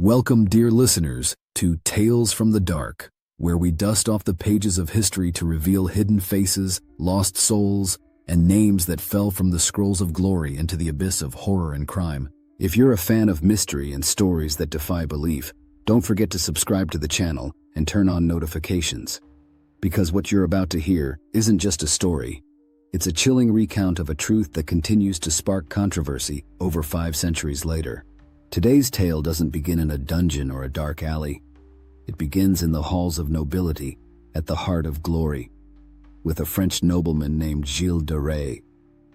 Welcome, dear listeners, to Tales from the Dark, where we dust off the pages of history to reveal hidden faces, lost souls, and names that fell from the scrolls of glory into the abyss of horror and crime. If you're a fan of mystery and stories that defy belief, don't forget to subscribe to the channel and turn on notifications. Because what you're about to hear isn't just a story. It's a chilling recount of a truth that continues to spark controversy over 5 centuries later. Today's tale doesn't begin in a dungeon or a dark alley. It begins in the halls of nobility, at the heart of glory, with a French nobleman named Gilles De Rais,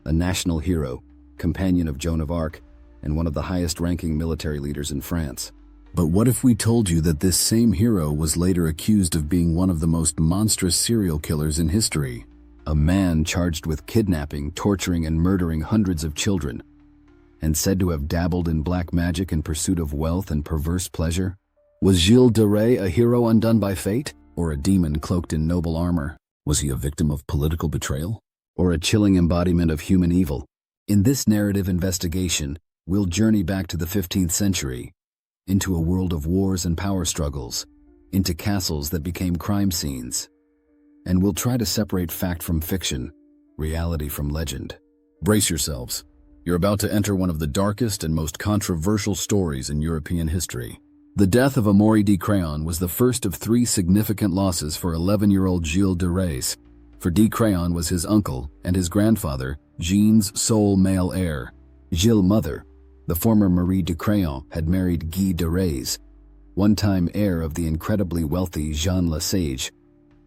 a national hero, companion of Joan of Arc, and one of the highest-ranking military leaders in France. But what if we told you that this same hero was later accused of being one of the most monstrous serial killers in history? A man charged with kidnapping, torturing, and murdering hundreds of children, and said to have dabbled in black magic in pursuit of wealth and perverse pleasure? Was Gilles De Rais a hero undone by fate, or a demon cloaked in noble armor? Was he a victim of political betrayal, or a chilling embodiment of human evil? In this narrative investigation, we'll journey back to the 15th century, into a world of wars and power struggles, into castles that became crime scenes, and we'll try to separate fact from fiction, reality from legend. Brace yourselves. You're about to enter one of the darkest and most controversial stories in European history. The death of Amaury de Craon was the first of 3 significant losses for 11-year-old Gilles de Rais, for de Craon was his uncle and his grandfather, Jean's sole male heir. Gilles' mother, the former Marie de Craon, had married Gilles de Rais, one-time heir of the incredibly wealthy Jean Lesage,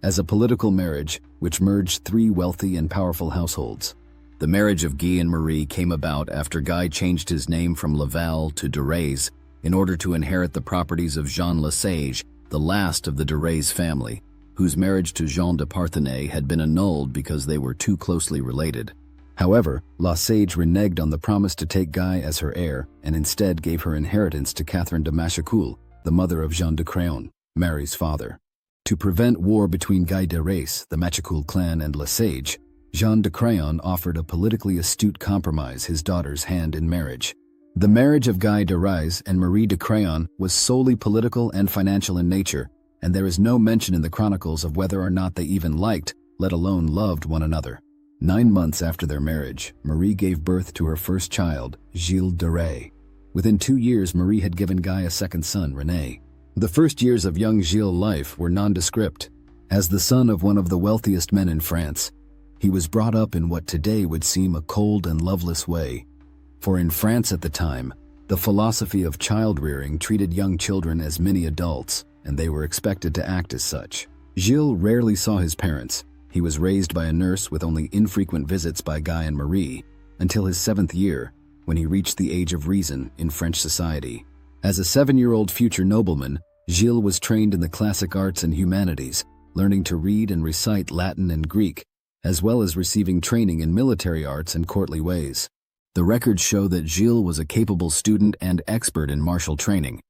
as a political marriage which merged 3 wealthy and powerful households. The marriage of Guy and Marie came about after Guy changed his name from Laval to de Rais in order to inherit the properties of Jean Lesage, the last of the de Rais family, whose marriage to Jean de Parthenay had been annulled because they were too closely related. However, Lesage reneged on the promise to take Guy as her heir and instead gave her inheritance to Catherine de Machecoul, the mother of Jean de Craon, Mary's father. To prevent war between Guy de Rais, the Machecoul clan, and Lesage, Jean de Craon offered a politically astute compromise his daughter's hand in marriage. The marriage of Guy de Rais and Marie de Craon was solely political and financial in nature, and there is no mention in the chronicles of whether or not they even liked, let alone loved one another. 9 months after their marriage, Marie gave birth to her first child, Gilles de Rais. Within 2 years, Marie had given Guy a second son, René. The first years of young Gilles' life were nondescript. As the son of one of the wealthiest men in France, he was brought up in what today would seem a cold and loveless way. For in France at the time, the philosophy of child-rearing treated young children as mini adults, and they were expected to act as such. Gilles rarely saw his parents. He was raised by a nurse with only infrequent visits by Guy and Marie, until his 7th year, when he reached the age of reason in French society. As a 7-year-old future nobleman, Gilles was trained in the classic arts and humanities, learning to read and recite Latin and Greek, as well as receiving training in military arts and courtly ways. The records show that Gilles was a capable student and expert in martial training,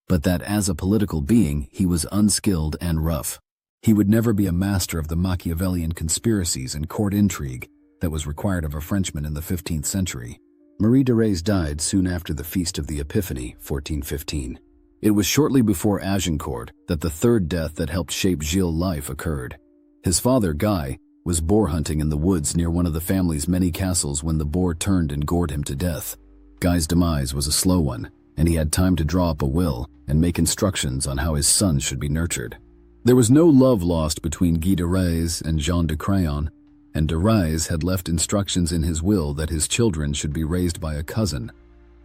but that as a political being, he was unskilled and rough. He would never be a master of the Machiavellian conspiracies and court intrigue that was required of a Frenchman in the 15th century. Marie de Rais died soon after the Feast of the Epiphany, 1415. It was shortly before Agincourt that the third death that helped shape Gilles' life occurred. His father, Guy, was boar hunting in the woods near one of the family's many castles when the boar turned and gored him to death. Guy's demise was a slow one, and he had time to draw up a will and make instructions on how his son should be nurtured. There was no love lost between Guy de Rais and Jean de Craon, and de Rais had left instructions in his will that his children should be raised by a cousin,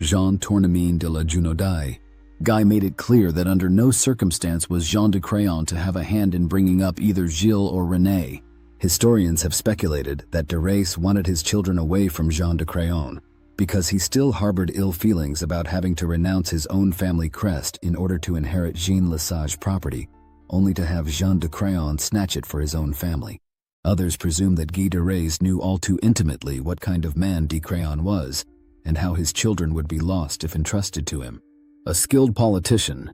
Jean Tournemine de la Junaudaye. Guy made it clear that under no circumstance was Jean de Craon to have a hand in bringing up either Gilles or René. Historians have speculated that de Rais wanted his children away from Jean de Craon because he still harbored ill feelings about having to renounce his own family crest in order to inherit Jean Lesage property, only to have Jean de Craon snatch it for his own family. Others presume that Guy de Rais knew all too intimately what kind of man de Craon was, and how his children would be lost if entrusted to him. A skilled politician,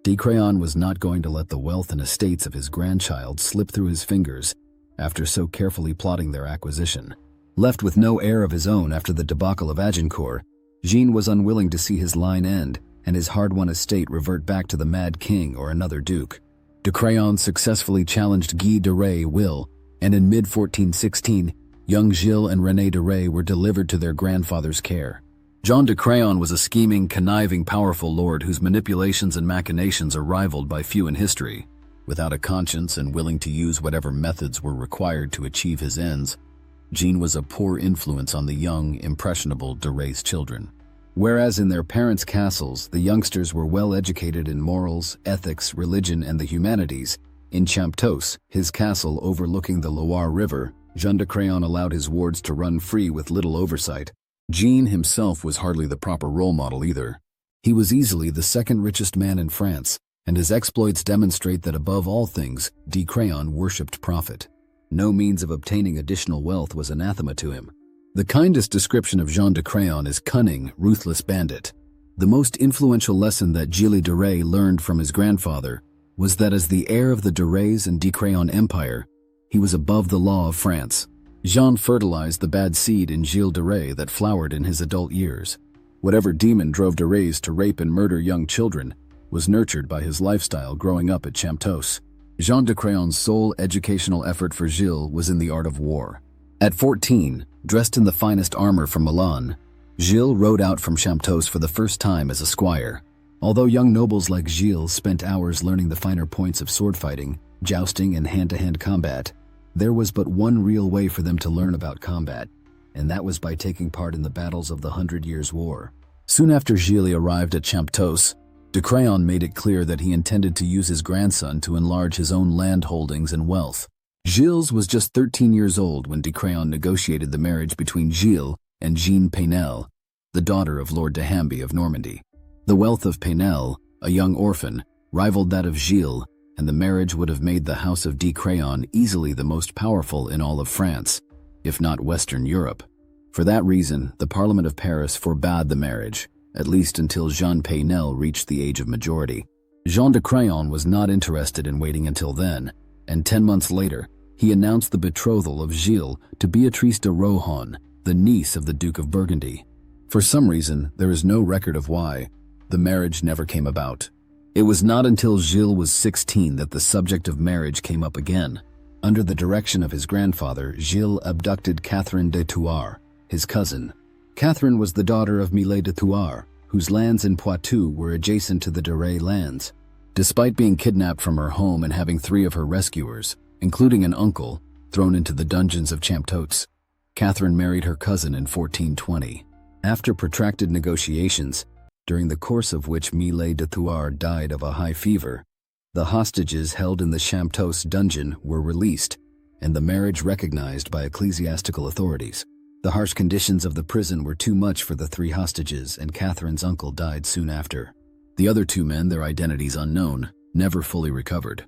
de Craon was not going to let the wealth and estates of his grandchild slip through his fingers after so carefully plotting their acquisition. Left with no heir of his own after the debacle of Agincourt, Jean was unwilling to see his line end and his hard-won estate revert back to the Mad King or another duke. De Craon successfully challenged Gilles De Rais' will, and in mid-1416, young Gilles and René de Rais were delivered to their grandfather's care. Jean de Craon was a scheming, conniving, powerful lord whose manipulations and machinations are rivaled by few in history. Without a conscience and willing to use whatever methods were required to achieve his ends, Jean was a poor influence on the young, impressionable De Rais children. Whereas in their parents' castles, the youngsters were well educated in morals, ethics, religion, and the humanities, in Champtos, his castle overlooking the Loire River, Jean de Craon allowed his wards to run free with little oversight. Jean himself was hardly the proper role model either. He was easily the second richest man in France, and his exploits demonstrate that above all things, de Craon worshipped profit. No means of obtaining additional wealth was anathema to him. The kindest description of Jean de Craon is cunning, ruthless bandit. The most influential lesson that Gilles de Rais learned from his grandfather was that as the heir of the de Rais and de Craon empire, he was above the law of France. Jean fertilized the bad seed in Gilles de Rais that flowered in his adult years. Whatever demon drove de Rais to rape and murder young children was nurtured by his lifestyle growing up at Champtos. Jean de Craon's sole educational effort for Gilles was in the art of war. At 14, dressed in the finest armor from Milan, Gilles rode out from Champtos for the first time as a squire. Although young nobles like Gilles spent hours learning the finer points of sword fighting, jousting, and hand-to-hand combat, there was but one real way for them to learn about combat, and that was by taking part in the battles of the 100 Years' War. Soon after Gilles arrived at Champtos, de Craon made it clear that he intended to use his grandson to enlarge his own land holdings and wealth. Gilles was just 13 years old when de Craon negotiated the marriage between Gilles and Jeanne Paynel, the daughter of Lord de Hamby of Normandy. The wealth of Paynel, a young orphan, rivaled that of Gilles, and the marriage would have made the house of de Craon easily the most powerful in all of France, if not Western Europe. For that reason, the Parliament of Paris forbade the marriage, at least until Jeanne Paynel reached the age of majority. Jean de Craon was not interested in waiting until then, and 10 months later, he announced the betrothal of Gilles to Beatrice de Rohan, the niece of the Duke of Burgundy. For some reason, there is no record of why, the marriage never came about. It was not until Gilles was 16 that the subject of marriage came up again. Under the direction of his grandfather, Gilles abducted Catherine de Thouars, his cousin. Catherine was the daughter of Milet de Thouars, whose lands in Poitou were adjacent to the de Rais lands. Despite being kidnapped from her home and having 3 of her rescuers, including an uncle, thrown into the dungeons of Champtos, Catherine married her cousin in 1420. After protracted negotiations, during the course of which Milet de Thouars died of a high fever, the hostages held in the Champtos dungeon were released, and the marriage recognized by ecclesiastical authorities. The harsh conditions of the prison were too much for the 3 hostages, and Catherine's uncle died soon after. The other 2 men, their identities unknown, never fully recovered.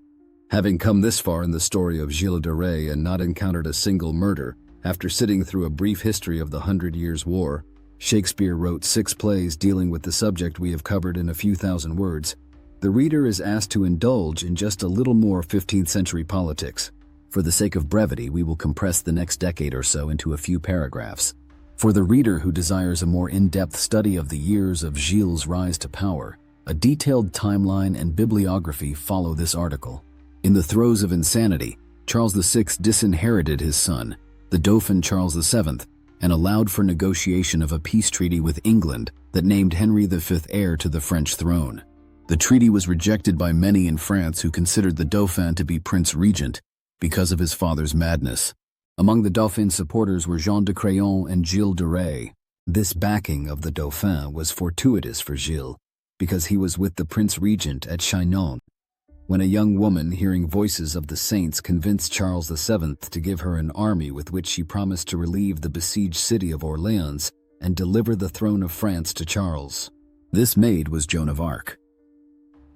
Having come this far in the story of Gilles de Rais and not encountered a single murder, after sitting through a brief history of the 100 Years' War, Shakespeare wrote 6 plays dealing with the subject we have covered in a few thousand words. The reader is asked to indulge in just a little more 15th century politics. For the sake of brevity, we will compress the next decade or so into a few paragraphs. For the reader who desires a more in-depth study of the years of Gilles' rise to power, a detailed timeline and bibliography follow this article. In the throes of insanity, Charles VI disinherited his son, the Dauphin Charles VII, and allowed for negotiation of a peace treaty with England that named Henry V heir to the French throne. The treaty was rejected by many in France who considered the Dauphin to be Prince Regent because of his father's madness. Among the Dauphin's supporters were Jean de Craon and Gilles de Rais. This backing of the Dauphin was fortuitous for Gilles, because he was with the Prince Regent at Chinon, when a young woman hearing voices of the saints convinced Charles VII to give her an army with which she promised to relieve the besieged city of Orleans and deliver the throne of France to Charles. This maid was Joan of Arc.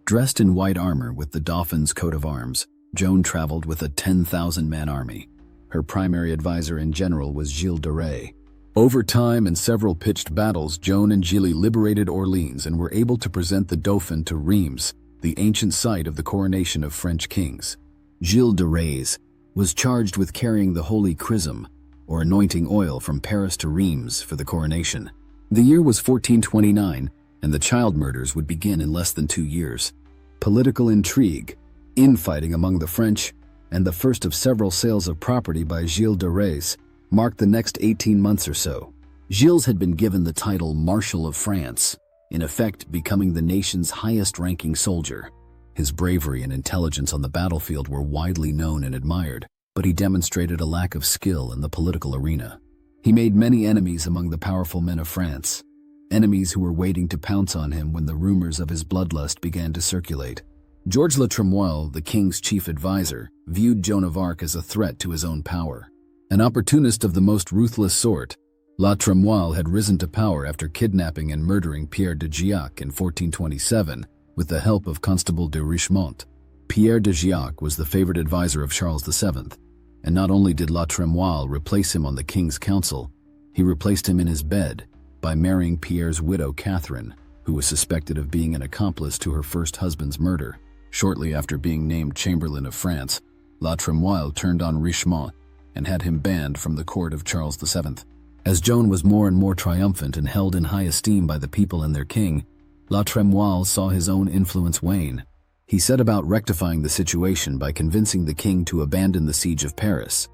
Dressed in white armor with the Dauphin's coat of arms, Joan traveled with a 10,000-man army. Her primary advisor and general was Gilles de Rais. Over time and several pitched battles, Joan and Gilles liberated Orleans and were able to present the Dauphin to Reims, the ancient site of the coronation of French kings. Gilles de Rais was charged with carrying the holy chrism, or anointing oil, from Paris to Reims for the coronation. The year was 1429, and the child murders would begin in less than 2 years. Political intrigue, infighting among the French, and the first of several sales of property by Gilles De Rais marked the next 18 months or so. Gilles had been given the title Marshal of France, in effect becoming the nation's highest-ranking soldier. His bravery and intelligence on the battlefield were widely known and admired, but he demonstrated a lack of skill in the political arena. He made many enemies among the powerful men of France, enemies who were waiting to pounce on him when the rumors of his bloodlust began to circulate. Georges Le Tremoille, the king's chief advisor, viewed Joan of Arc as a threat to his own power. An opportunist of the most ruthless sort, La Tremoille had risen to power after kidnapping and murdering Pierre de Giac in 1427 with the help of Constable de Richemont. Pierre de Giac was the favorite advisor of Charles VII, and not only did La Tremoille replace him on the king's council, he replaced him in his bed by marrying Pierre's widow Catherine, who was suspected of being an accomplice to her first husband's murder. Shortly after being named Chamberlain of France, La Tremoille turned on Richemont and had him banned from the court of Charles VII. As Joan was more and more triumphant and held in high esteem by the people and their king, La Tremoille saw his own influence wane. He set about rectifying the situation by convincing the king to abandon the siege of Paris,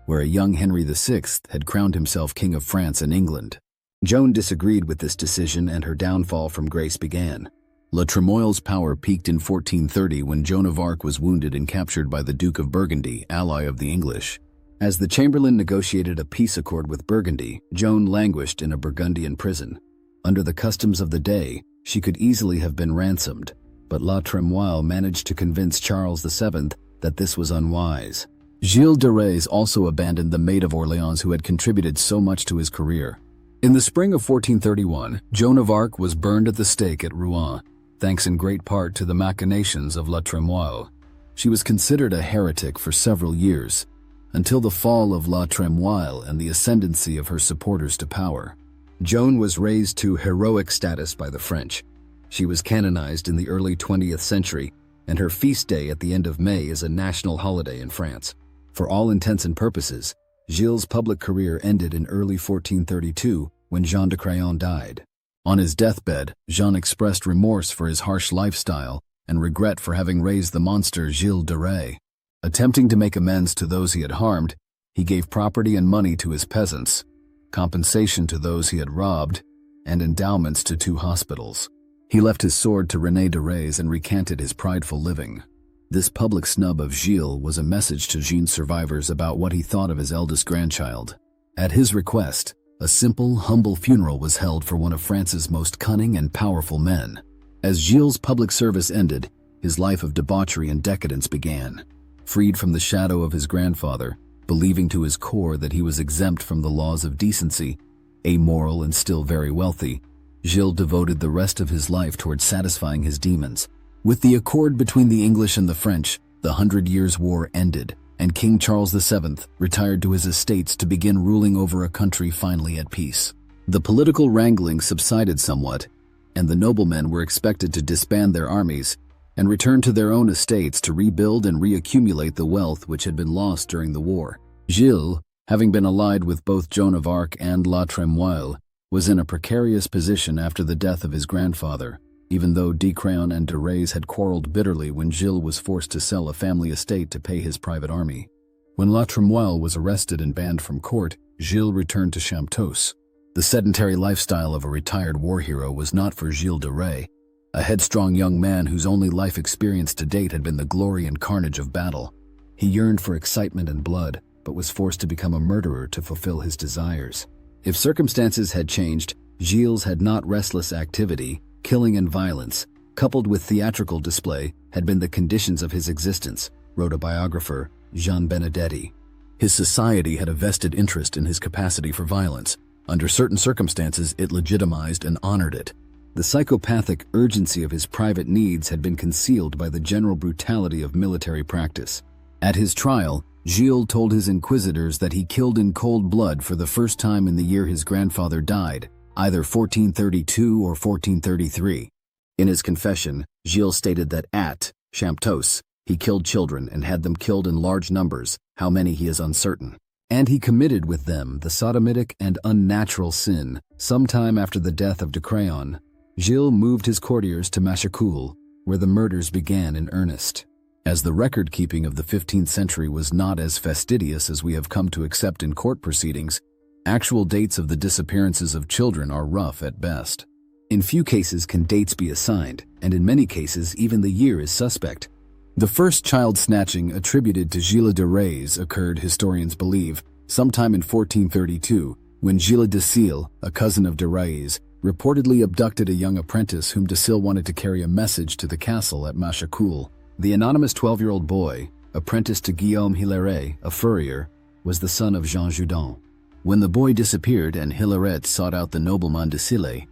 where a young Henry VI had crowned himself King of France and England. Joan disagreed with this decision, and her downfall from grace began. La Tremoille's power peaked in 1430 when Joan of Arc was wounded and captured by the Duke of Burgundy, ally of the English. As the Chamberlain negotiated a peace accord with Burgundy, Joan languished in a Burgundian prison. Under the customs of the day, she could easily have been ransomed, but La Tremoille managed to convince Charles VII that this was unwise. Gilles De Rais also abandoned the Maid of Orleans who had contributed so much to his career. In the spring of 1431, Joan of Arc was burned at the stake at Rouen, thanks in great part to the machinations of La Tremoille. She was considered a heretic for several years, until the fall of La Tremoille and the ascendancy of her supporters to power. Joan was raised to heroic status by the French. She was canonized in the early 20th century, and her feast day at the end of May is a national holiday in France. For all intents and purposes, Gilles' public career ended in early 1432 when Jean de Craon died. On his deathbed, Jean expressed remorse for his harsh lifestyle and regret for having raised the monster Gilles De Rais. Attempting to make amends to those he had harmed, he gave property and money to his peasants, compensation to those he had robbed, and endowments to 2 hospitals. He left his sword to René de Rais and recanted his prideful living. This public snub of Gilles was a message to Jean's survivors about what he thought of his eldest grandchild. At his request, a simple, humble funeral was held for one of France's most cunning and powerful men. As Gilles' public service ended, his life of debauchery and decadence began. Freed from the shadow of his grandfather, believing to his core that he was exempt from the laws of decency, amoral and still very wealthy, Gilles devoted the rest of his life towards satisfying his demons. With the accord between the English and the French, the 100 Years' War ended, and King Charles VII retired to his estates to begin ruling over a country finally at peace. The political wrangling subsided somewhat, and the noblemen were expected to disband their armies and return to their own estates to rebuild and reaccumulate the wealth which had been lost during the war. Gilles, having been allied with both Joan of Arc and La Tremoille, was in a precarious position after the death of his grandfather, even though de Craon and de Rais had quarreled bitterly when Gilles was forced to sell a family estate to pay his private army. When La Tremoille was arrested and banned from court, Gilles returned to Champtos. The sedentary lifestyle of a retired war hero was not for Gilles de Rais, a headstrong young man whose only life experience to date had been the glory and carnage of battle. He yearned for excitement and blood, but was forced to become a murderer to fulfill his desires. If circumstances had changed, Gilles had not restless activity, killing and violence, coupled with theatrical display, had been the conditions of his existence, wrote a biographer, Jean Benedetti. His society had a vested interest in his capacity for violence. Under certain circumstances, it legitimized and honored it. The psychopathic urgency of his private needs had been concealed by the general brutality of military practice. At his trial, Gilles told his inquisitors that he killed in cold blood for the first time in the year his grandfather died, either 1432 or 1433. In his confession, Gilles stated that at Champtos, he killed children and had them killed in large numbers, how many he is uncertain. And he committed with them the sodomitic and unnatural sin sometime after the death of de Craon. Gilles moved his courtiers to Machecoul, where the murders began in earnest. As the record-keeping of the 15th century was not as fastidious as we have come to accept in court proceedings, actual dates of the disappearances of children are rough at best. In few cases can dates be assigned, and in many cases even the year is suspect. The first child snatching attributed to Gilles De Rais occurred, historians believe, sometime in 1432, when Gilles de Rais, a cousin of De Rais, reportedly abducted a young apprentice whom De Rais wanted to carry a message to the castle at Machecoul. The anonymous 12-year-old boy, apprenticed to Guillaume Hilaire, a furrier, was the son of Jean Joudon. When the boy disappeared and Hilaire sought out the nobleman de Sille,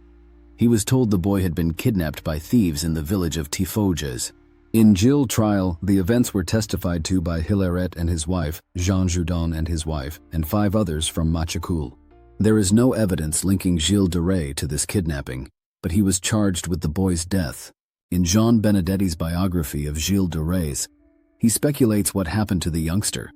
he was told the boy had been kidnapped by thieves in the village of Tiffauges. In Gilles' trial, the events were testified to by Hilaire and his wife, Jean Joudon and his wife, and 5 others from Machecoul. There is no evidence linking Gilles De Rais to this kidnapping, but he was charged with the boy's death. In Jean Benedetti's biography of Gilles De Rais, he speculates what happened to the youngster.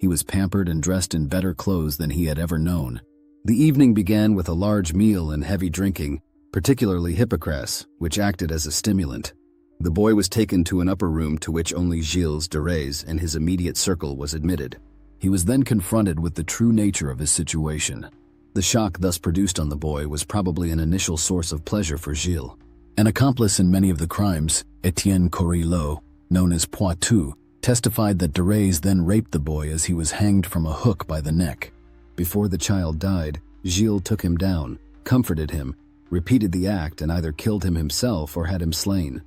He was pampered and dressed in better clothes than he had ever known. The evening began with a large meal and heavy drinking, particularly hippocras, which acted as a stimulant. The boy was taken to an upper room to which only Gilles De Rais and his immediate circle was admitted. He was then confronted with the true nature of his situation. The shock thus produced on the boy was probably an initial source of pleasure for Gilles. An accomplice in many of the crimes, Etienne Corillot, known as Poitou, testified that De Rais then raped the boy as he was hanged from a hook by the neck. Before the child died, Gilles took him down, comforted him, repeated the act, and either killed him himself or had him slain.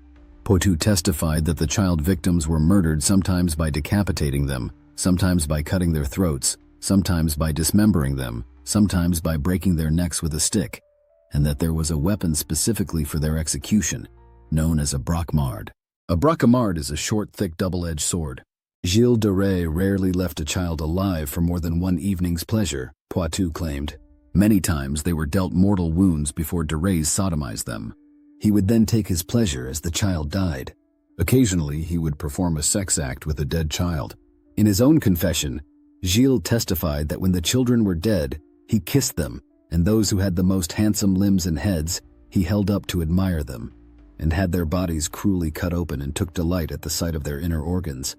Poitou testified that the child victims were murdered sometimes by decapitating them, sometimes by cutting their throats, sometimes by dismembering them, sometimes by breaking their necks with a stick, and that there was a weapon specifically for their execution, known as a braquemard. A braquemard is a short, thick, double-edged sword. Gilles De Rais rarely left a child alive for more than one evening's pleasure, Poitou claimed. Many times they were dealt mortal wounds before De Rais sodomized them. He would then take his pleasure as the child died. Occasionally, he would perform a sex act with a dead child. In his own confession, Gilles testified that when the children were dead, he kissed them, and those who had the most handsome limbs and heads, he held up to admire them, and had their bodies cruelly cut open and took delight at the sight of their inner organs.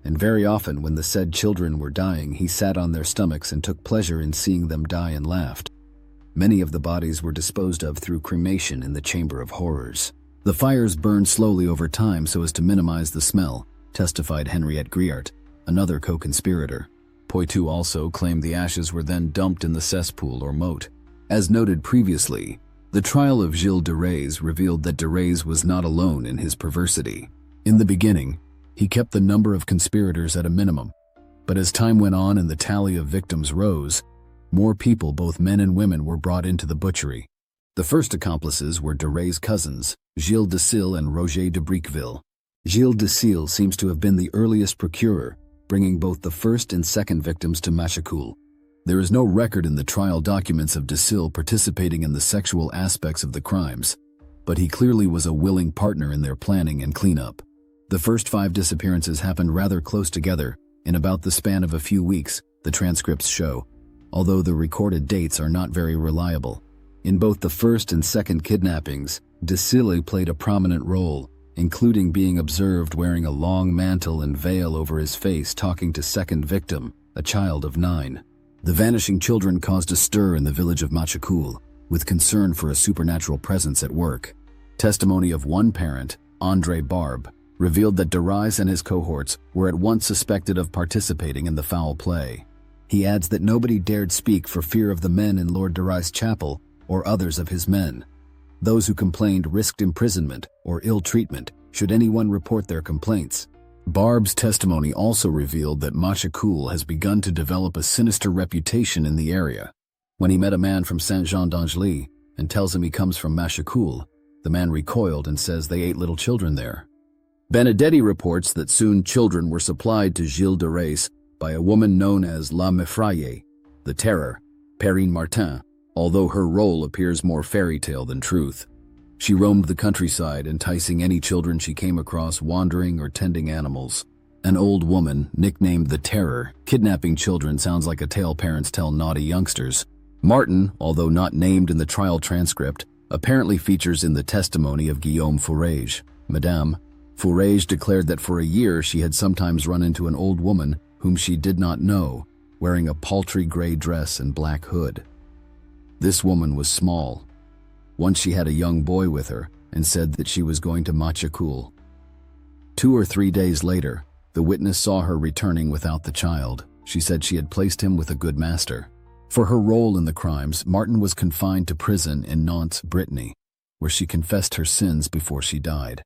And very often when the said children were dying, he sat on their stomachs and took pleasure in seeing them die and laughed. Many of the bodies were disposed of through cremation in the Chamber of Horrors. The fires burned slowly over time so as to minimize the smell, testified Henriette Griart, another co-conspirator. Poitou also claimed the ashes were then dumped in the cesspool or moat. As noted previously, the trial of Gilles De Rais revealed that De Rais was not alone in his perversity. In the beginning, he kept the number of conspirators at a minimum, but as time went on and the tally of victims rose, more people, both men and women, were brought into the butchery. The first accomplices were De Rais' cousins, Gilles de Sille and Roger de Briqueville. Gilles de Sille seems to have been the earliest procurer, bringing both the first and second victims to Machecoul. There is no record in the trial documents of de Sille participating in the sexual aspects of the crimes, but he clearly was a willing partner in their planning and cleanup. The first 5 disappearances happened rather close together, in about the span of a few weeks, the transcripts show, although the recorded dates are not very reliable. In both the first and second kidnappings, de Sille played a prominent role, including being observed wearing a long mantle and veil over his face talking to second victim, a child of 9. The vanishing children caused a stir in the village of Machecoul, with concern for a supernatural presence at work. Testimony of one parent, André Barbe, revealed that De Rais and his cohorts were at once suspected of participating in the foul play. He adds that nobody dared speak for fear of the men in Lord De Rais' chapel or others of his men. Those who complained risked imprisonment or ill treatment should anyone report their complaints. Barbe's testimony also revealed that Machecoul has begun to develop a sinister reputation in the area. When he met a man from Saint-Jean-d'Angely and tells him he comes from Machecoul, the man recoiled and says they ate little children there. Benedetti reports that soon children were supplied to Gilles de Rais by a woman known as La Meffraye, the Terror, Perrine Martin, although her role appears more fairy tale than truth. She roamed the countryside, enticing any children she came across wandering or tending animals. An old woman, nicknamed the Terror, kidnapping children sounds like a tale parents tell naughty youngsters. Martin, although not named in the trial transcript, apparently features in the testimony of Guillaume Fourage. Madame Fourage declared that for a year she had sometimes run into an old woman whom she did not know, wearing a paltry gray dress and black hood. This woman was small. Once she had a young boy with her and said that she was going to Machacoul. 2 or 3 days later, the witness saw her returning without the child. She said she had placed him with a good master. For her role in the crimes, Martin was confined to prison in Nantes, Brittany, where she confessed her sins before she died.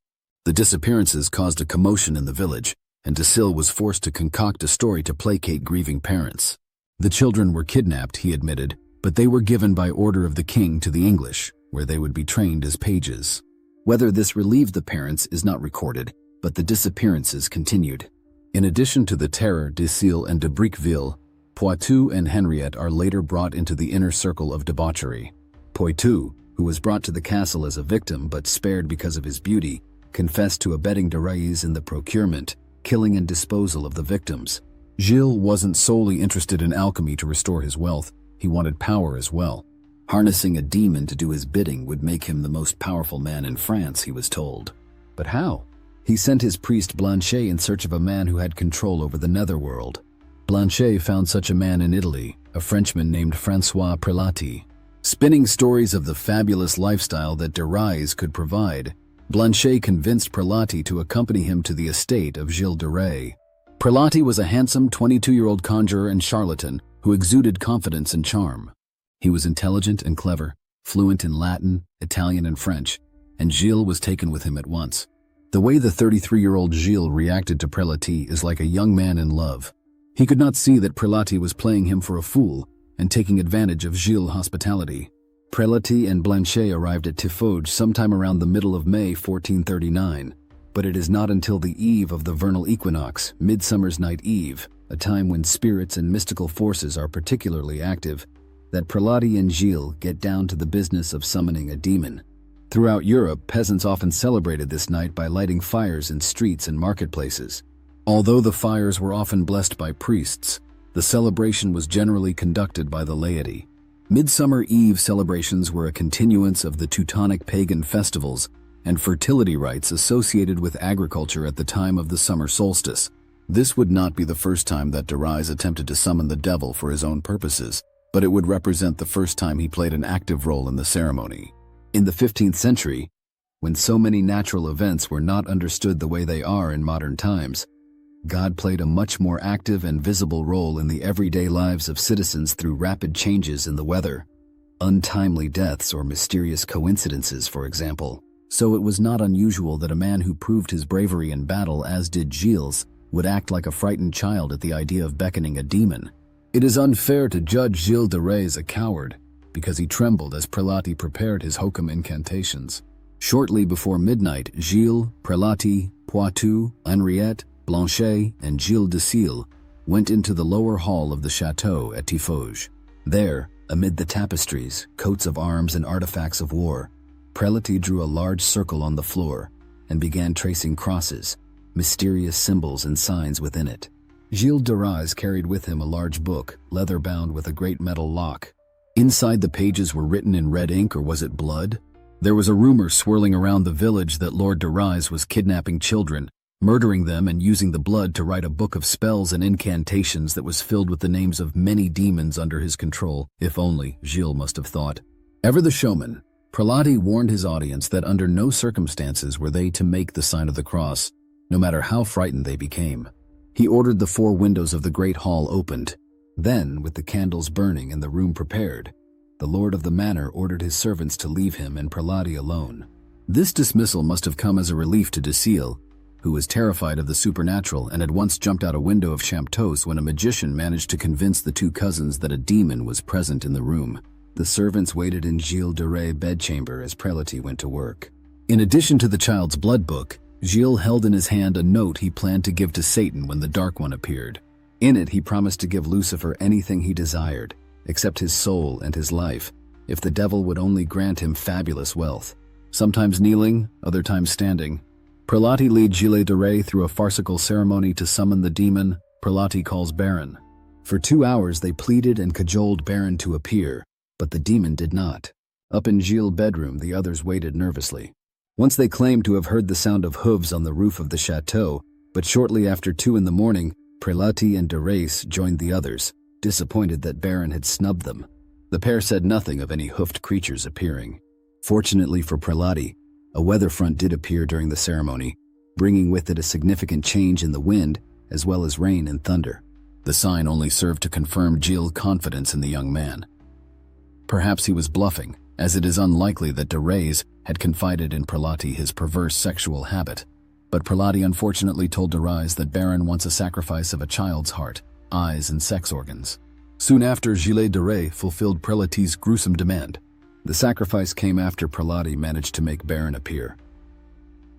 The disappearances caused a commotion in the village, and Desilles was forced to concoct a story to placate grieving parents. The children were kidnapped, he admitted, but they were given by order of the king to the English, where they would be trained as pages. Whether this relieved the parents is not recorded, but the disappearances continued. In addition to the terror, Desilles and de Briqueville, Poitou and Henriette are later brought into the inner circle of debauchery. Poitou, who was brought to the castle as a victim but spared because of his beauty, confessed to abetting De Rais in the procurement, killing and disposal of the victims. Gilles wasn't solely interested in alchemy to restore his wealth, he wanted power as well. Harnessing a demon to do his bidding would make him the most powerful man in France, he was told. But how? He sent his priest Blanchet in search of a man who had control over the netherworld. Blanchet found such a man in Italy, a Frenchman named François Prelati. Spinning stories of the fabulous lifestyle that De Rais could provide, Blanchet convinced Prelati to accompany him to the estate of Gilles De Rais. Prelati was a handsome 22-year-old conjurer and charlatan who exuded confidence and charm. He was intelligent and clever, fluent in Latin, Italian, and French, and Gilles was taken with him at once. The way the 33-year-old Gilles reacted to Prelati is like a young man in love. He could not see that Prelati was playing him for a fool and taking advantage of Gilles' hospitality. Prelati and Blanchet arrived at Tiffauges sometime around the middle of May 1439, but it is not until the eve of the vernal equinox, Midsummer's Night Eve, a time when spirits and mystical forces are particularly active, that Prelati and Gilles get down to the business of summoning a demon. Throughout Europe, peasants often celebrated this night by lighting fires in streets and marketplaces. Although the fires were often blessed by priests, the celebration was generally conducted by the laity. Midsummer Eve celebrations were a continuance of the Teutonic pagan festivals and fertility rites associated with agriculture at the time of the summer solstice. This would not be the first time that De Rais attempted to summon the devil for his own purposes, but it would represent the first time he played an active role in the ceremony. In the 15th century, when so many natural events were not understood the way they are in modern times, God played a much more active and visible role in the everyday lives of citizens through rapid changes in the weather, untimely deaths or mysterious coincidences, for example. So it was not unusual that a man who proved his bravery in battle, as did Gilles, would act like a frightened child at the idea of beckoning a demon. It is unfair to judge Gilles de Rais a coward, because he trembled as Prelati prepared his hokum incantations. Shortly before midnight, Gilles, Prelati, Poitou, Henriette, Blanchet, and Gilles Desilles went into the lower hall of the chateau at Tiffauges. There, amid the tapestries, coats of arms, and artifacts of war, Prelati drew a large circle on the floor and began tracing crosses, mysterious symbols and signs within it. Gilles de Rais carried with him a large book, leather-bound with a great metal lock. Inside the pages were written in red ink, or was it blood? There was a rumor swirling around the village that Lord de Rais was kidnapping children, murdering them and using the blood to write a book of spells and incantations that was filled with the names of many demons under his control, if only, Gilles must have thought. Ever the showman, Prelati warned his audience that under no circumstances were they to make the sign of the cross, no matter how frightened they became. He ordered the 4 windows of the great hall opened. Then, with the candles burning and the room prepared, the lord of the manor ordered his servants to leave him and Prelati alone. This dismissal must have come as a relief to Desilles, who was terrified of the supernatural and had once jumped out a window of Champtos when a magician managed to convince the 2 cousins that a demon was present in the room. The servants waited in Gilles de Rais' bedchamber as Prelati went to work. In addition to the child's blood book, Gilles held in his hand a note he planned to give to Satan when the Dark One appeared. In it, he promised to give Lucifer anything he desired, except his soul and his life, if the devil would only grant him fabulous wealth. Sometimes kneeling, other times standing, Prelati leads Gilles de Rais through a farcical ceremony to summon the demon Prelati calls Baron. For 2 hours they pleaded and cajoled Baron to appear, but the demon did not. Up in Gilles' bedroom, the others waited nervously. Once they claimed to have heard the sound of hooves on the roof of the chateau, but shortly after 2 in the morning, Prelati and De Rais joined the others, disappointed that Baron had snubbed them. The pair said nothing of any hoofed creatures appearing. Fortunately for Prelati, a weather front did appear during the ceremony, bringing with it a significant change in the wind as well as rain and thunder. The sign only served to confirm Gilles' confidence in the young man. Perhaps he was bluffing, as it is unlikely that De Rais had confided in Prelati his perverse sexual habit. But Prelati unfortunately told De Rais that Baron wants a sacrifice of a child's heart, eyes, and sex organs. Soon after, Gilles De Rais fulfilled Prelati's gruesome demand. The sacrifice came after Prelati managed to make Baron appear.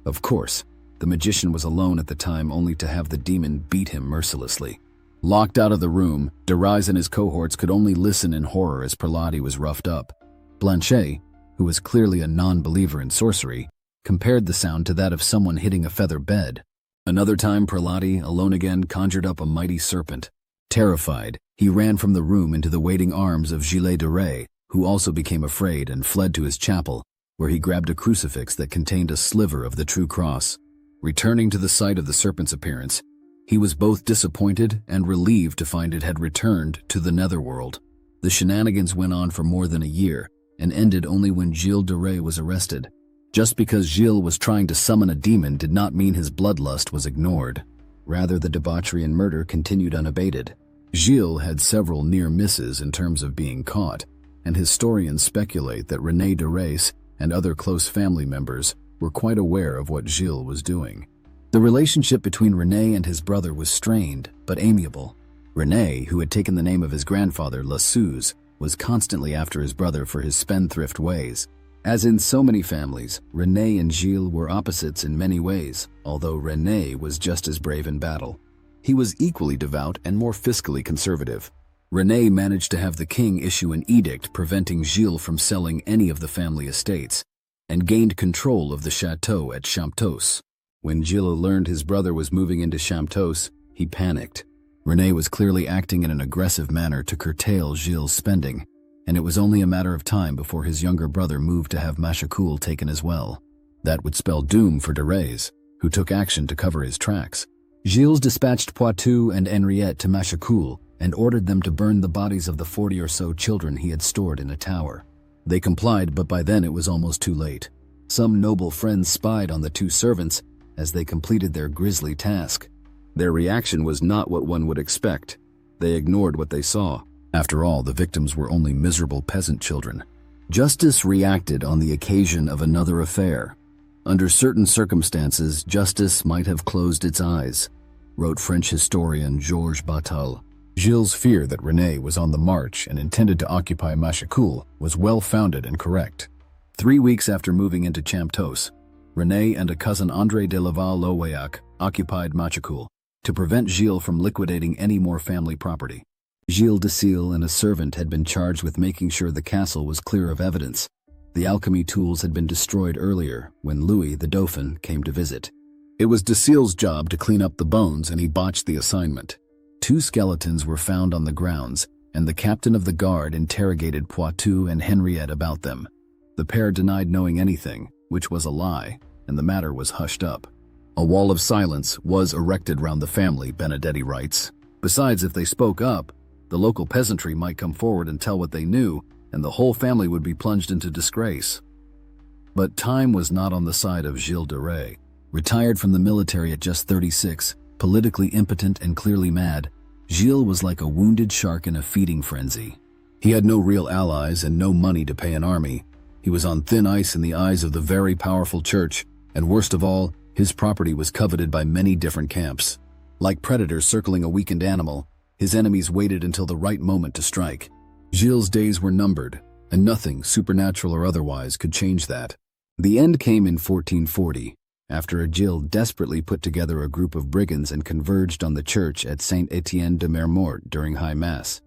Of course, the magician was alone at the time, only to have the demon beat him mercilessly. Locked out of the room, De Rais and his cohorts could only listen in horror as Prelati was roughed up. Blanchet, who was clearly a non-believer in sorcery, compared the sound to that of someone hitting a feather bed. Another time, Prelati, alone again, conjured up a mighty serpent. Terrified, he ran from the room into the waiting arms of Gilles De Rais, who also became afraid and fled to his chapel, where he grabbed a crucifix that contained a sliver of the true cross. Returning to the site of the serpent's appearance, he was both disappointed and relieved to find it had returned to the netherworld. The shenanigans went on for more than a year and ended only when Gilles De Rais was arrested. Just because Gilles was trying to summon a demon did not mean his bloodlust was ignored. Rather, the debauchery and murder continued unabated. Gilles had several near misses in terms of being caught, and historians speculate that René De Rais and other close family members were quite aware of what Gilles was doing. The relationship between René and his brother was strained but amiable. René, who had taken the name of his grandfather, Lassus, was constantly after his brother for his spendthrift ways. As in so many families, René and Gilles were opposites in many ways, although René was just as brave in battle. He was equally devout and more fiscally conservative. René managed to have the king issue an edict preventing Gilles from selling any of the family estates, and gained control of the chateau at Champtos. When Gilles learned his brother was moving into Champtos, he panicked. René was clearly acting in an aggressive manner to curtail Gilles' spending, and it was only a matter of time before his younger brother moved to have Machecoul taken as well. That would spell doom for De Rais, who took action to cover his tracks. Gilles dispatched Poitou and Henriette to Machecoul and ordered them to burn the bodies of the 40 or so children he had stored in a tower. They complied, but by then it was almost too late. Some noble friends spied on the 2 servants as they completed their grisly task. Their reaction was not what one would expect. They ignored what they saw. After all, the victims were only miserable peasant children. Justice reacted on the occasion of another affair. Under certain circumstances, justice might have closed its eyes, wrote French historian Georges Bataille. Gilles' fear that René was on the march and intended to occupy Machecoul was well-founded and correct. 3 weeks after moving into Champtos, René and a cousin André de Laval-Lowayac occupied Machecoul to prevent Gilles from liquidating any more family property. Gilles de Sille and a servant had been charged with making sure the castle was clear of evidence. The alchemy tools had been destroyed earlier when Louis, the Dauphin, came to visit. It was de Sille's job to clean up the bones, and he botched the assignment. 2 skeletons were found on the grounds, and the captain of the guard interrogated Poitou and Henriette about them. The pair denied knowing anything, which was a lie, and the matter was hushed up. A wall of silence was erected round the family, Benedetti writes. Besides, if they spoke up, the local peasantry might come forward and tell what they knew, and the whole family would be plunged into disgrace. But time was not on the side of Gilles De Rais. Retired from the military at just 36, politically impotent and clearly mad, Gilles was like a wounded shark in a feeding frenzy. He had no real allies and no money to pay an army. He was on thin ice in the eyes of the very powerful church, and worst of all, his property was coveted by many different camps. Like predators circling a weakened animal, his enemies waited until the right moment to strike. Gilles' days were numbered, and nothing, supernatural or otherwise, could change that. The end came in 1440, after Gilles desperately put together a group of brigands and converged on the church at Saint-Étienne de Mermort during High Mass.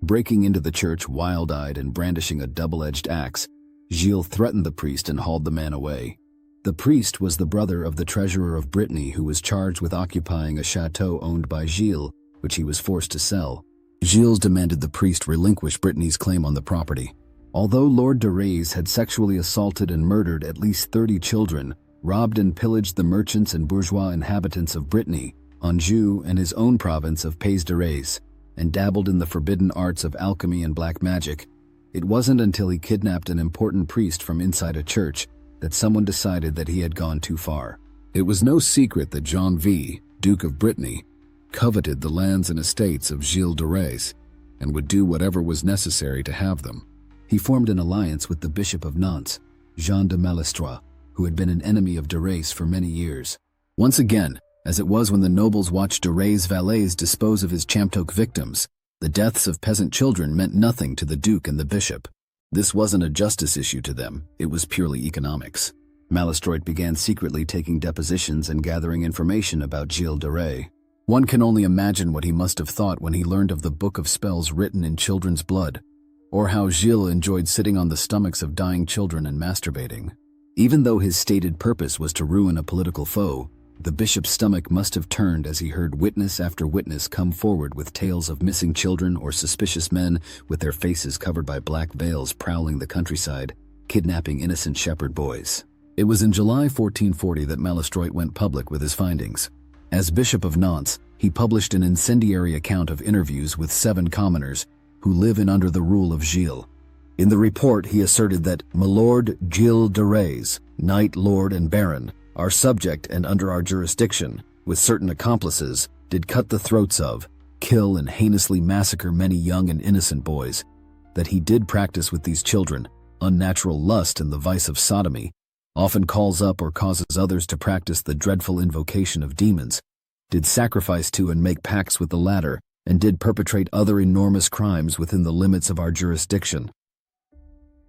Breaking into the church wild-eyed and brandishing a double-edged axe, Gilles threatened the priest and hauled the man away. The priest was the brother of the treasurer of Brittany, who was charged with occupying a chateau owned by Gilles, which he was forced to sell. Gilles demanded the priest relinquish Brittany's claim on the property. Although Lord De Rais had sexually assaulted and murdered at least 30 children, robbed and pillaged the merchants and bourgeois inhabitants of Brittany, Anjou, and his own province of Pays de Rais, and dabbled in the forbidden arts of alchemy and black magic, it wasn't until he kidnapped an important priest from inside a church that someone decided that he had gone too far. It was no secret that Jean V, Duke of Brittany, coveted the lands and estates of Gilles De Rais and would do whatever was necessary to have them. He formed an alliance with the Bishop of Nantes, Jean de Malestroit, who had been an enemy of De Rais for many years. Once again, as it was when the nobles watched De Rais' valets dispose of his Champtoc victims, the deaths of peasant children meant nothing to the Duke and the Bishop. This wasn't a justice issue to them, it was purely economics. Malestroit began secretly taking depositions and gathering information about Gilles De Rais. One can only imagine what he must have thought when he learned of the book of spells written in children's blood, or how Gilles enjoyed sitting on the stomachs of dying children and masturbating. Even though his stated purpose was to ruin a political foe, the bishop's stomach must have turned as he heard witness after witness come forward with tales of missing children or suspicious men with their faces covered by black veils prowling the countryside, kidnapping innocent shepherd boys. It was in July 1440 that Malestroit went public with his findings. As Bishop of Nantes, he published an incendiary account of interviews with 7 commoners who live in under the rule of Gilles. In the report, he asserted that Milord Gilles De Rais, Knight, Lord, and Baron, our subject and under our jurisdiction, with certain accomplices, did cut the throats of, kill and heinously massacre many young and innocent boys, that he did practice with these children unnatural lust and the vice of sodomy, often calls up or causes others to practice the dreadful invocation of demons, did sacrifice to and make pacts with the latter, and did perpetrate other enormous crimes within the limits of our jurisdiction.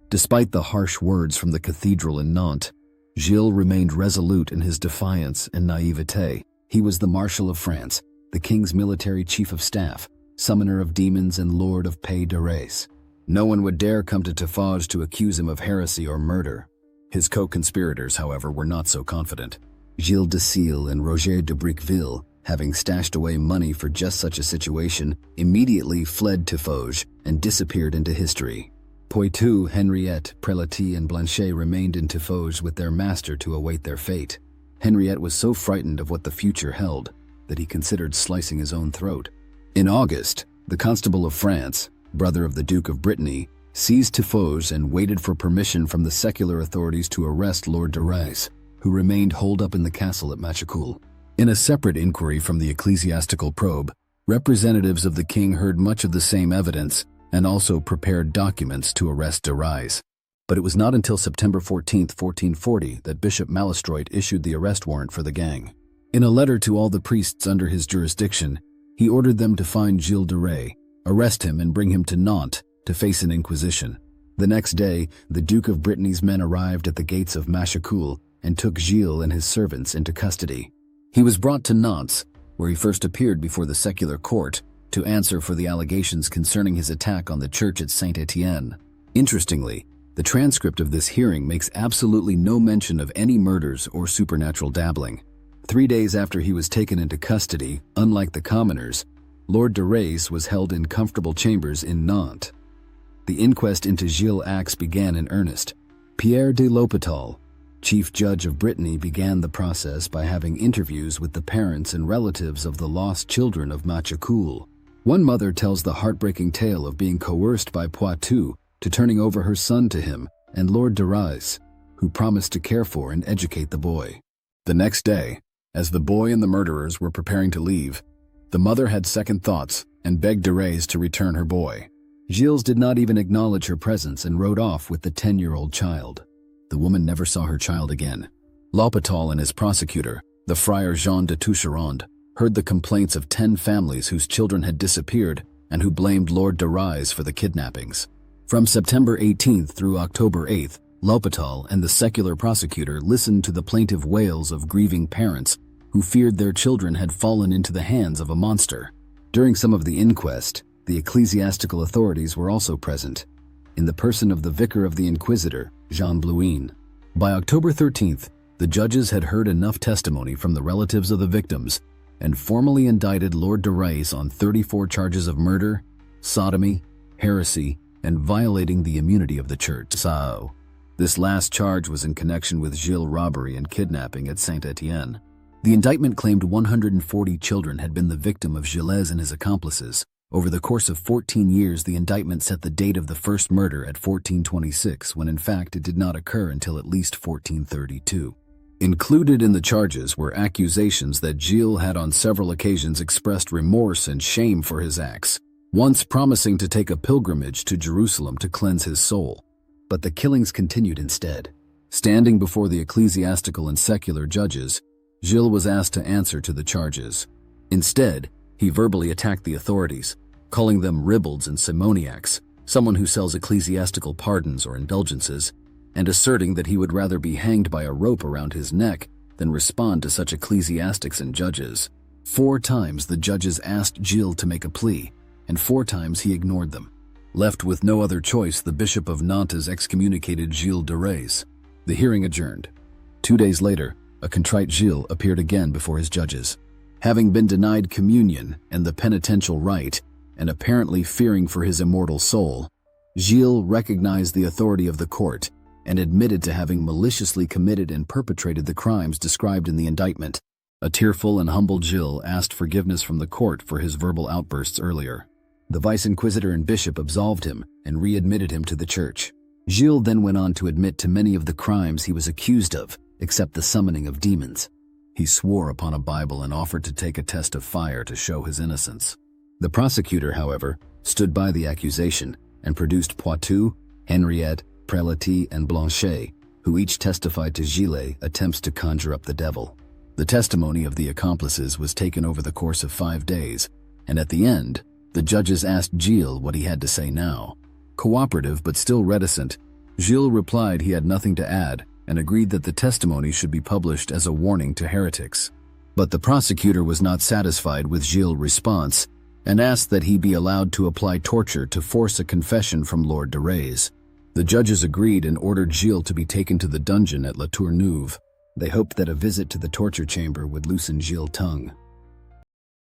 Despite the harsh words from the cathedral in Nantes, Gilles remained resolute in his defiance and naivete. He was the Marshal of France, the king's military chief of staff, summoner of demons and lord of Pays de Rais. No one would dare come to Taffage to accuse him of heresy or murder. His co-conspirators, however, were not so confident. Gilles de Sille and Roger de Briqueville, having stashed away money for just such a situation, immediately fled Taffage and disappeared into history. Poitou, Henriette, Prelati, and Blanchet remained in Taffage with their master to await their fate. Henriette was so frightened of what the future held that he considered slicing his own throat. In August, the Constable of France, brother of the Duke of Brittany, seized Taffage and waited for permission from the secular authorities to arrest Lord De Rais, who remained holed up in the castle at Machecoul. In a separate inquiry from the ecclesiastical probe, representatives of the king heard much of the same evidence and also prepared documents to arrest De Rais. But it was not until September 14, 1440 that Bishop Malestroit issued the arrest warrant for the gang. In a letter to all the priests under his jurisdiction, he ordered them to find Gilles De Rais, arrest him and bring him to Nantes to face an inquisition. The next day, the Duke of Brittany's men arrived at the gates of Machecoul and took Gilles and his servants into custody. He was brought to Nantes, where he first appeared before the secular court to answer for the allegations concerning his attack on the church at Saint-Étienne. Interestingly, the transcript of this hearing makes absolutely no mention of any murders or supernatural dabbling. 3 days after he was taken into custody, unlike the commoners, Lord De Rais was held in comfortable chambers in Nantes. The inquest into Gilles' acts began in earnest. Pierre de l'Hôpital, Chief Judge of Brittany, began the process by having interviews with the parents and relatives of the lost children of Machecoul. One mother tells the heartbreaking tale of being coerced by Poitou to turning over her son to him and Lord De Rais, who promised to care for and educate the boy. The next day, as the boy and the murderers were preparing to leave, the mother had second thoughts and begged De Rais to return her boy. Gilles did not even acknowledge her presence and rode off with the 10-year-old child. The woman never saw her child again. L'Hôpital and his prosecutor, the friar Jean de Toucheronde, heard the complaints of 10 families whose children had disappeared and who blamed Lord De Rais for the kidnappings. From September 18th through October 8th, L'Hôpital and the secular prosecutor listened to the plaintive wails of grieving parents who feared their children had fallen into the hands of a monster. During some of the inquest, the ecclesiastical authorities were also present, in the person of the vicar of the Inquisitor, Jean Blouin. By October 13th, the judges had heard enough testimony from the relatives of the victims and formally indicted Lord De Rais on 34 charges of murder, sodomy, heresy, and violating the immunity of the church. So, this last charge was in connection with Gilles' robbery and kidnapping at Saint-Étienne. The indictment claimed 140 children had been the victim of Gilles and his accomplices. Over the course of 14 years, the indictment set the date of the first murder at 1426, when in fact it did not occur until at least 1432. Included in the charges were accusations that Gilles had on several occasions expressed remorse and shame for his acts, once promising to take a pilgrimage to Jerusalem to cleanse his soul. But the killings continued instead. Standing before the ecclesiastical and secular judges, Gilles was asked to answer to the charges. Instead, he verbally attacked the authorities, calling them ribbalds and simoniacs, someone who sells ecclesiastical pardons or indulgences, and asserting that he would rather be hanged by a rope around his neck than respond to such ecclesiastics and judges. 4 times the judges asked Gilles to make a plea, and 4 times he ignored them. Left with no other choice, the Bishop of Nantes excommunicated Gilles De Rais. The hearing adjourned. 2 days later, a contrite Gilles appeared again before his judges. Having been denied communion and the penitential rite, and apparently fearing for his immortal soul, Gilles recognized the authority of the court and admitted to having maliciously committed and perpetrated the crimes described in the indictment. A tearful and humbled Gilles asked forgiveness from the court for his verbal outbursts earlier. The vice-inquisitor and bishop absolved him and readmitted him to the church. Gilles then went on to admit to many of the crimes he was accused of, except the summoning of demons. He swore upon a Bible and offered to take a test of fire to show his innocence. The prosecutor, however, stood by the accusation and produced Poitou, Henriette, Prelati, and Blanchet, who each testified to Gilles' attempts to conjure up the devil. The testimony of the accomplices was taken over the course of 5 days, and at the end, the judges asked Gilles what he had to say now. Cooperative but still reticent, Gilles replied he had nothing to add and agreed that the testimony should be published as a warning to heretics. But the prosecutor was not satisfied with Gilles' response and asked that he be allowed to apply torture to force a confession from Lord De Rais. The judges agreed and ordered Gilles to be taken to the dungeon at La Tour Neuve. They hoped that a visit to the torture chamber would loosen Gilles' tongue.